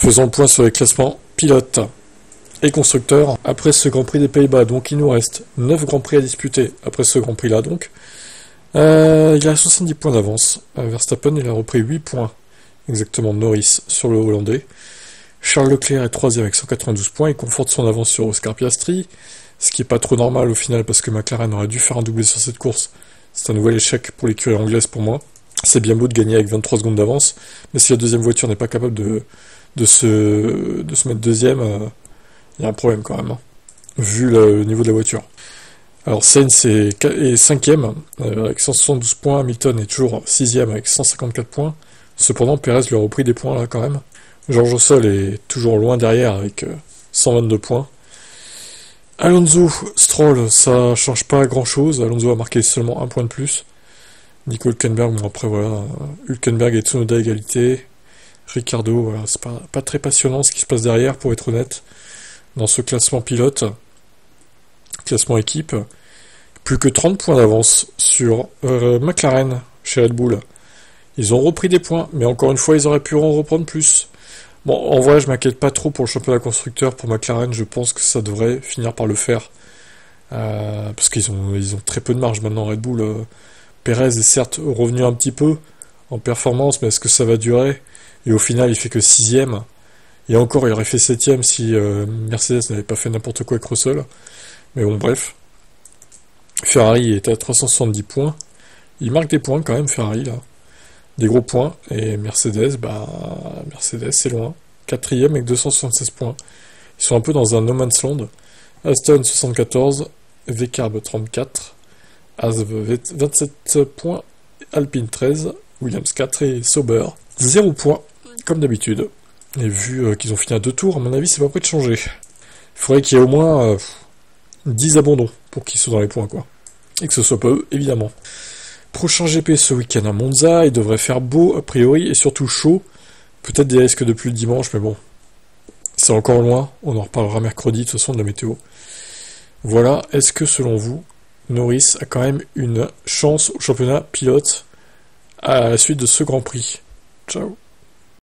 Faisons le point sur les classements pilotes et constructeurs après ce Grand Prix des Pays-Bas. Donc il nous reste 9 Grands Prix à disputer après ce Grand Prix là donc. Il a 70 points d'avance. Verstappen il a repris 8 points exactement de Norris sur le Hollandais. Charles Leclerc est 3ème avec 192 points, il conforte son avance sur Oscar Piastri, ce qui est pas trop normal au final parce que McLaren aurait dû faire un doublé sur cette course. C'est un nouvel échec pour l'écurie anglaise pour moi. C'est bien beau de gagner avec 23 secondes d'avance, mais si la deuxième voiture n'est pas capable de se mettre deuxième, il y a un problème quand même, hein, vu le niveau de la voiture. Alors Sainz est 5ème avec 172 points, Hamilton est toujours 6ème avec 154 points, cependant Perez lui a repris des points là quand même. George Russell est toujours loin derrière avec 122 points. Alonso, Stroll, ça change pas grand chose, Alonso a marqué seulement un point de plus. Nico Hülkenberg, bon après voilà, Hülkenberg et Tsunoda égalité. Ricardo, voilà, c'est pas très passionnant ce qui se passe derrière pour être honnête. Dans ce classement pilote, classement équipe, plus que 30 points d'avance sur McLaren chez Red Bull. Ils ont repris des points, mais encore une fois ils auraient pu en reprendre plus. Bon, en vrai, je m'inquiète pas trop pour le championnat constructeur, pour McLaren, je pense que ça devrait finir par le faire. Parce qu'ils ont très peu de marge maintenant, Red Bull. Perez est certes revenu un petit peu en performance, mais est-ce que ça va durer? Et au final, il fait que 6ème. Et encore, il aurait fait 7ème si Mercedes n'avait pas fait n'importe quoi avec Russell. Mais bon, bref. Ferrari est à 370 points. Il marque des points quand même, Ferrari, là. Des gros points, et Mercedes, Mercedes c'est loin, 4ème avec 276 points. Ils sont un peu dans un no man's land. Aston 74, VCarb 34, As 27 points, Alpine 13, Williams 4 et Sauber 0 points, comme d'habitude. Et vu qu'ils ont fini à 2 tours, à mon avis c'est pas prêt de changer. Il faudrait qu'il y ait au moins 10 abandons pour qu'ils soient dans les points, quoi. Et que ce soit pas eux, évidemment. Prochain GP ce week-end à Monza, il devrait faire beau a priori et surtout chaud. Peut-être des risques de pluie le dimanche, mais bon, c'est encore loin. On en reparlera mercredi de toute façon de la météo. Voilà, est-ce que selon vous, Norris a quand même une chance au championnat pilote à la suite de ce Grand Prix? Ciao.